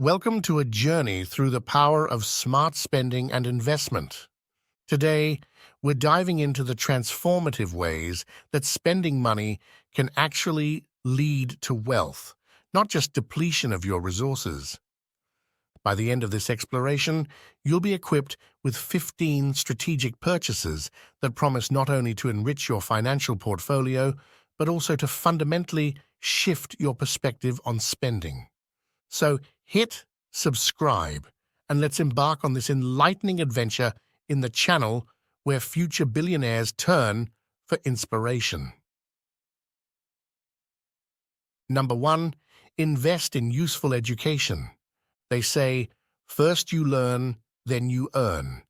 Welcome to a journey through the power of smart spending and investment. Today, we're diving into the transformative ways that spending money can actually lead to wealth, not just depletion of your resources. By the end of this exploration, you'll be equipped with 15 strategic purchases that promise not only to enrich your financial portfolio, but also to fundamentally shift your perspective on spending. So hit subscribe and let's embark on this enlightening adventure in the channel where future billionaires turn for inspiration. Number 1. Invest in useful education. They say, first you learn, then you earn,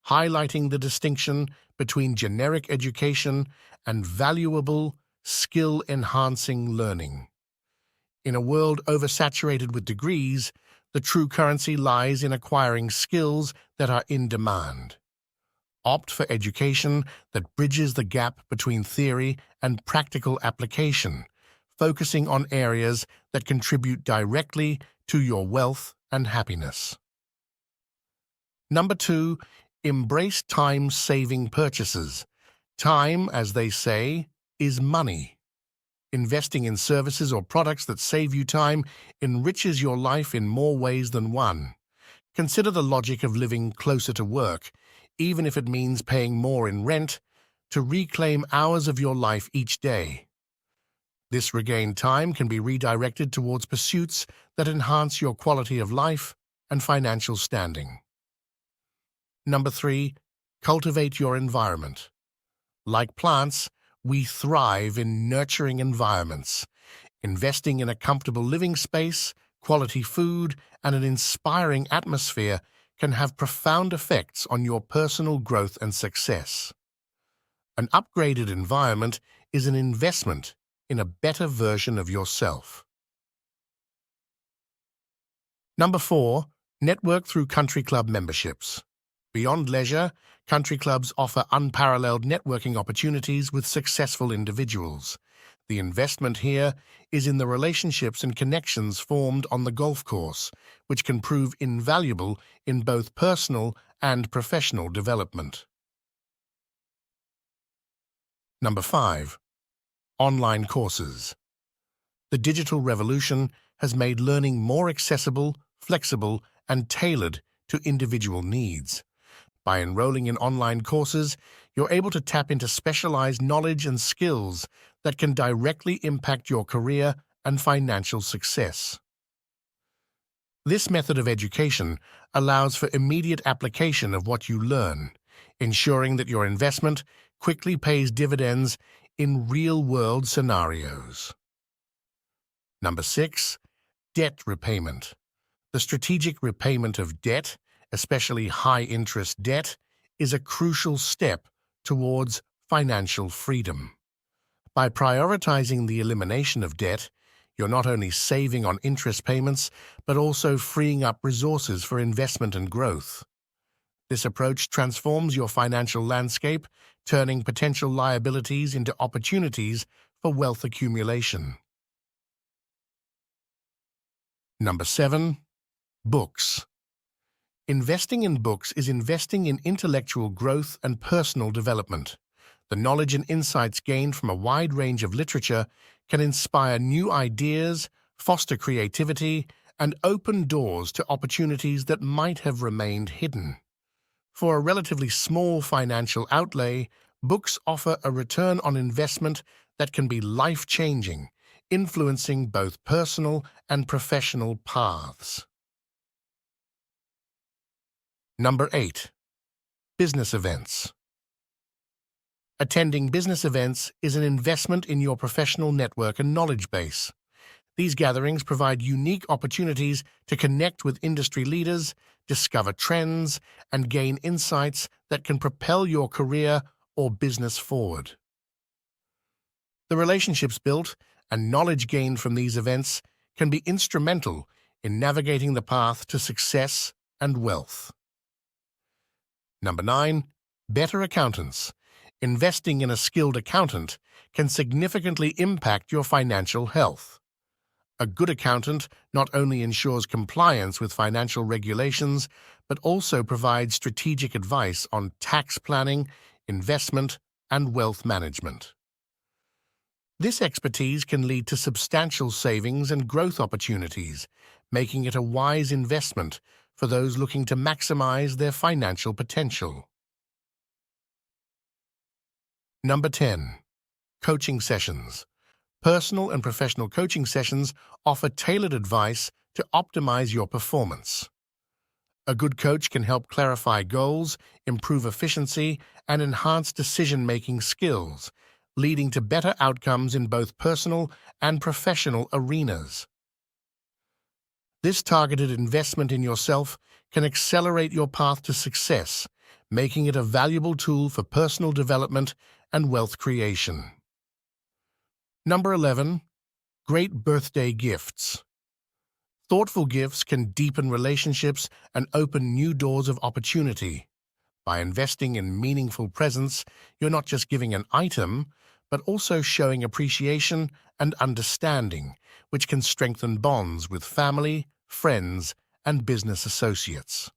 highlighting the distinction between generic education and valuable, skill-enhancing learning. In a world oversaturated with degrees, the true currency lies in acquiring skills that are in demand. Opt for education that bridges the gap between theory and practical application, focusing on areas that contribute directly to your wealth and happiness. Number 2, embrace time-saving purchases. Time, as they say, is money. Investing in services or products that save you time enriches your life in more ways than one. Consider the logic of living closer to work, even if it means paying more in rent, to reclaim hours of your life each day. This regained time can be redirected towards pursuits that enhance your quality of life and financial standing. Number 3, cultivate your environment. Like plants, we thrive in nurturing environments. Investing in a comfortable living space, quality food, and an inspiring atmosphere can have profound effects on your personal growth and success. An upgraded environment is an investment in a better version of yourself. Number 4, network through country club memberships. Beyond leisure, country clubs offer unparalleled networking opportunities with successful individuals. The investment here is in the relationships and connections formed on the golf course, which can prove invaluable in both personal and professional development. Number 5, online courses. The digital revolution has made learning more accessible, flexible, and tailored to individual needs. By enrolling in online courses, you're able to tap into specialized knowledge and skills that can directly impact your career and financial success. This method of education allows for immediate application of what you learn, ensuring that your investment quickly pays dividends in real-world scenarios. Number 6, debt repayment. The strategic repayment of debt, especially high-interest debt, is a crucial step towards financial freedom. By prioritizing the elimination of debt, you're not only saving on interest payments, but also freeing up resources for investment and growth. This approach transforms your financial landscape, turning potential liabilities into opportunities for wealth accumulation. Number 7, books. Investing in books is investing in intellectual growth and personal development. The knowledge and insights gained from a wide range of literature can inspire new ideas, foster creativity, and open doors to opportunities that might have remained hidden. For a relatively small financial outlay, books offer a return on investment that can be life-changing, influencing both personal and professional paths. Number 8, business events. Attending business events is an investment in your professional network and knowledge base. These gatherings provide unique opportunities to connect with industry leaders, discover trends, and gain insights that can propel your career or business forward. The relationships built and knowledge gained from these events can be instrumental in navigating the path to success and wealth. Number 9, better accountants. Investing in a skilled accountant can significantly impact your financial health. A good accountant not only ensures compliance with financial regulations, but also provides strategic advice on tax planning, investment, and wealth management. This expertise can lead to substantial savings and growth opportunities, making it a wise investment for those looking to maximize their financial potential. Number 10. Coaching sessions. Personal and professional coaching sessions offer tailored advice to optimize your performance. A good coach can help clarify goals, improve efficiency, and enhance decision-making skills, leading to better outcomes in both personal and professional arenas. This targeted investment in yourself can accelerate your path to success, making it a valuable tool for personal development and wealth creation. Number 11. Great birthday gifts. Thoughtful gifts can deepen relationships and open new doors of opportunity. By investing in meaningful presents, you're not just giving an item, but also showing appreciation and understanding, which can strengthen bonds with family, friends, and business associates.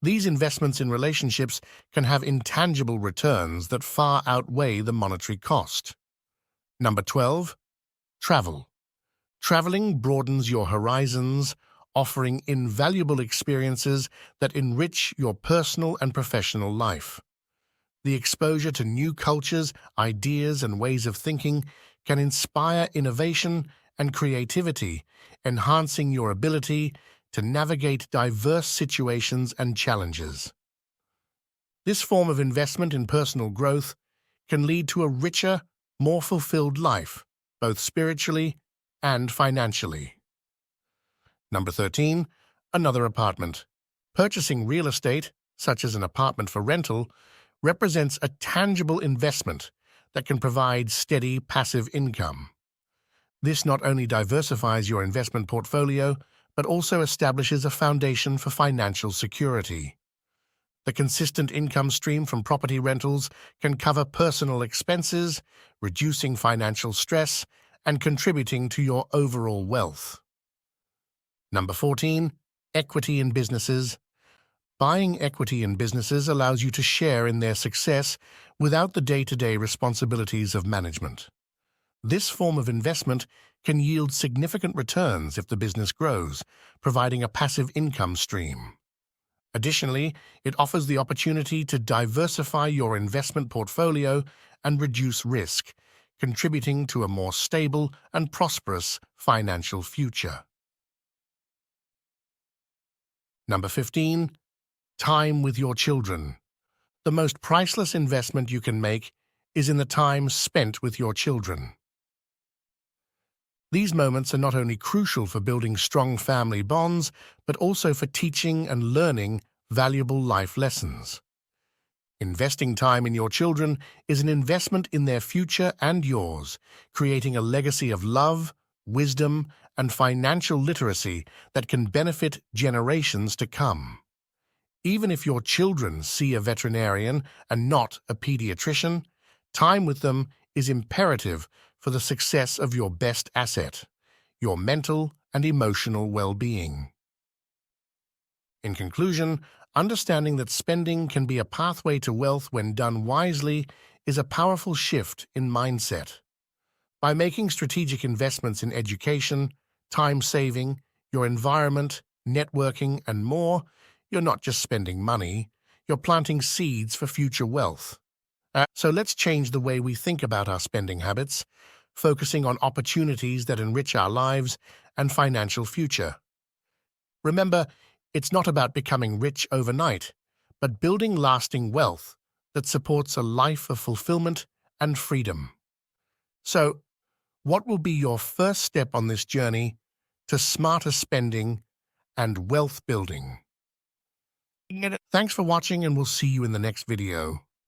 These investments in relationships can have intangible returns that far outweigh the monetary cost. Number 12. Travel. Traveling broadens your horizons, offering invaluable experiences that enrich your personal and professional life. The exposure to new cultures, ideas, and ways of thinking can inspire innovation and creativity, enhancing your ability to navigate diverse situations and challenges. This form of investment in personal growth can lead to a richer, more fulfilled life, both spiritually and financially. Number 13. Another apartment. Purchasing real estate, such as an apartment for rental, represents a tangible investment that can provide steady, passive income. This not only diversifies your investment portfolio, but also establishes a foundation for financial security. The consistent income stream from property rentals can cover personal expenses, reducing financial stress and contributing to your overall wealth. Number 14. Equity in businesses. Buying equity in businesses allows you to share in their success without the day-to-day responsibilities of management. This form of investment can yield significant returns if the business grows, providing a passive income stream. Additionally, it offers the opportunity to diversify your investment portfolio and reduce risk, contributing to a more stable and prosperous financial future. Number 15. Time with your children. The most priceless investment you can make is in the time spent with your children. These moments are not only crucial for building strong family bonds, but also for teaching and learning valuable life lessons. Investing time in your children is an investment in their future and yours, creating a legacy of love, wisdom, and financial literacy that can benefit generations to come. Even if your children see a veterinarian and not a pediatrician, time with them is imperative for the success of your best asset, your mental and emotional well-being. In conclusion, understanding that spending can be a pathway to wealth when done wisely is a powerful shift in mindset. By making strategic investments in education, time saving, your environment, networking, and more, you're not just spending money, you're planting seeds for future wealth. So let's change the way we think about our spending habits, focusing on opportunities that enrich our lives and financial future. Remember, it's not about becoming rich overnight, but building lasting wealth that supports a life of fulfillment and freedom. So, what will be your first step on this journey to smarter spending and wealth building? Thanks for watching, and we'll see you in the next video.